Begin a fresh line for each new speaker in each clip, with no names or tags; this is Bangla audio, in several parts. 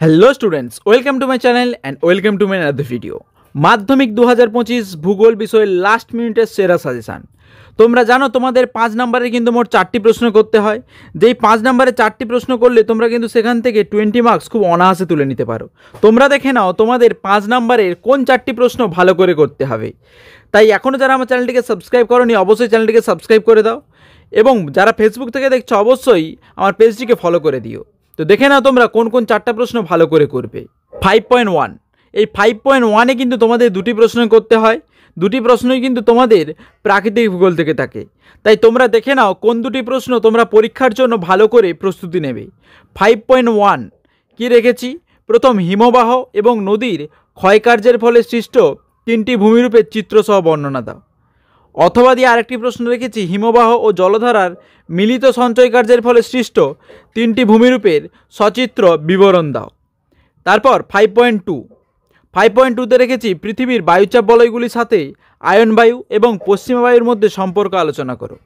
Hello students, welcome to my channel and welcome to my another video. মাধ্যমিক 2025 ভূগোল বিষয়ের লাস্ট মিনিটের সেরা সাজেশান। তোমরা জানো তোমাদের 5 নম্বরে কিন্তু মোট 4টি প্রশ্ন করতে হয়। যেই 5 নম্বরে 4টি প্রশ্ন করলে তোমরা কিন্তু সেখান থেকে 20 মার্কস খুব অনায়াসে তুলে নিতে পারো। তোমরা দেখে নাও তোমাদের 5 নম্বরের কোন 4টি প্রশ্ন ভালো করে করতে হবে। তাই এখনও যারা আমার চ্যানেলটিকে সাবস্ক্রাইব করোনি অবশ্যই চ্যানেলটিকে সাবস্ক্রাইব করে দাও, এবং যারা ফেসবুক থেকে দেখছো অবশ্যই আমার পেজটিকে ফলো করে দিও। তো দেখে নাও তোমরা কোন কোন 4টা প্রশ্ন ভালো করে করবে। 5.1, এই 5.1-এ কিন্তু তোমাদের 2টি প্রশ্ন করতে হয়। 2টি প্রশ্নই কিন্তু তোমাদের প্রাকৃতিক ভূগোল থেকে থাকে। তাই তোমরা দেখে নাও কোন 2টি প্রশ্ন তোমরা পরীক্ষার জন্য ভালো করে প্রস্তুতি নেবে। 5.1 কি রেখেছি? প্রথম, হিমবাহ এবং নদীর ক্ষয়কার্যের ফলে সৃষ্ট 3টি ভূমিরূপের চিত্রসহ বর্ণনা দাও। অথবা দিয়ে আরেকটি প্রশ্ন রেখেছি, হিমবাহ ও জলধারার মিলিত সঞ্চয় কার্যের ফলে সৃষ্ট 3টি ভূমিরূপের সচিত্র বিবরণ দাও। তারপর 5.2তে রেখেছি, পৃথিবীর বায়ুচাপ বলয়গুলির সাথে আয়ন বায়ু এবং পশ্চিমা বায়ুর মধ্যে সম্পর্ক আলোচনা করো।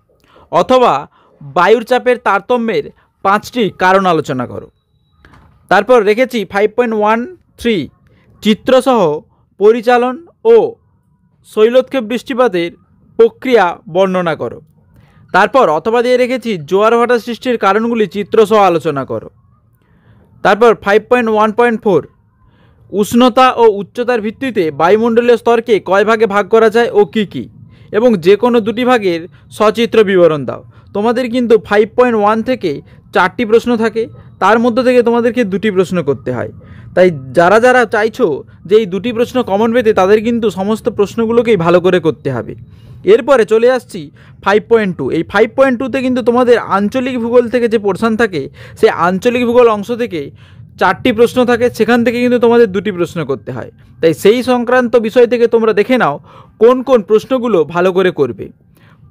অথবা বায়ুর চাপের তারতম্যের 5টি কারণ আলোচনা করো। তারপর রেখেছি 5.13, চিত্রসহ পরিচালন ও শৈলোৎক্ষেপ বৃষ্টিপাতের প্রক্রিয়া বর্ণনা করো। তারপর অথবা দিয়ে রেখেছি, জোয়ার ভাটা সৃষ্টির কারণগুলি চিত্রসহ আলোচনা করো। তারপর 5.1.4, উষ্ণতা ও উচ্চতার ভিত্তিতে বায়ুমণ্ডলীয় স্তরকে কয় ভাগে ভাগ করা যায় ও কী কী, এবং যে কোনো 2টি ভাগের সচিত্র বিবরণ দাও। তোমাদের কিন্তু 5.1 থেকে 4টি প্রশ্ন থাকে, তার মধ্য থেকে তোমাদেরকে 2টি প্রশ্ন করতে হয়। তাই যারা যারা চাইছো যে এই 2টি প্রশ্ন কমন পেতে, তাদের কিন্তু সমস্ত প্রশ্নগুলোকেই ভালো করে করতে হবে। এরপরে চলে আসছি 5.2। এই 5.2তে কিন্তু তোমাদের আঞ্চলিক ভূগোল থেকে যে পোর্শন থাকে, সেই আঞ্চলিক ভূগোল অংশ থেকে 4টি প্রশ্ন থাকে, সেখান থেকে কিন্তু তোমাদের 2টি প্রশ্ন করতে হয়। তাই সেই সংক্রান্ত বিষয় থেকে তোমরা দেখে নাও কোন কোন প্রশ্নগুলো ভালো করে করবে।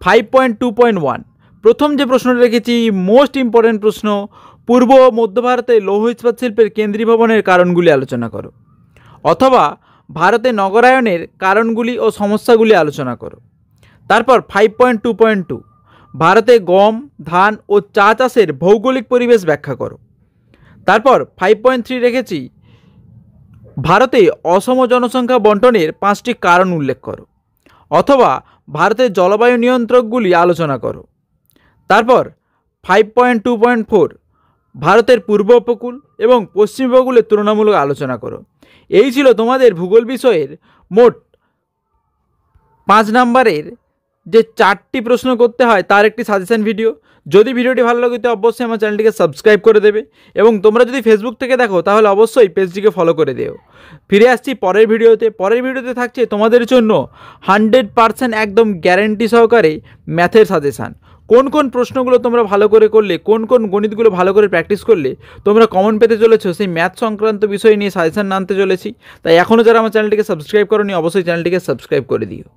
5.2.1, প্রথম যে প্রশ্নটা রেখেছি, মোস্ট ইম্পর্ট্যান্ট প্রশ্ন, পূর্ব ও মধ্য ভারতে লৌহ ইস্পাত শিল্পের কেন্দ্রীভবনের কারণগুলি আলোচনা করো। অথবা ভারতে নগরায়নের কারণগুলি ও সমস্যাগুলি আলোচনা করো। তারপর 5.2.2, ভারতে গম, ধান ও চা চাষের ভৌগোলিক পরিবেশ ব্যাখ্যা করো। তারপর 5.3 রেখেছি, ভারতে অসম জনসংখ্যা বন্টনের 5টি কারণ উল্লেখ করো। অথবা ভারতের জলবায়ু নিয়ন্ত্রকগুলি আলোচনা করো। তারপর 5.2.4, ভারতের পূর্ব উপকূল এবং পশ্চিম উপকূলের তুলনামূলক আলোচনা করো। এই ছিল তোমাদের ভূগোল বিষয়ের মোট 5 নম্বরের যে 4টি প্রশ্ন করতে হয় তার একটি সাজেশন ভিডিও। যদি ভিডিওটি ভালো লাগে তো অবশ্যই আমার চ্যানেলটিকে সাবস্ক্রাইব করে দেবে, এবং তোমরা যদি ফেসবুক থেকে দেখো তাহলে অবশ্যই পেজটিকে ফলো করে দিও। ফিরে আসছি পরের ভিডিওতে থাকছে তোমাদের জন্য 100% একদম গ্যারেন্টি সহকারে ম্যাথের সাজেশান। কোন কোন প্রশ্নগুলো তোমরা ভালো করে করলে, কোন কোন গণিতগুলো ভালো করে প্র্যাকটিস করলে তোমরা কমন পেতে চলেছো, সেই ম্যাথ সংক্রান্ত বিষয় নিয়ে সাজেশান আনতে চলেছি। তাই এখনও যারা আমার চ্যানেলটিকে সাবস্ক্রাইব করোনি অবশ্যই চ্যানেলটিকে সাবস্ক্রাইব করে দিও।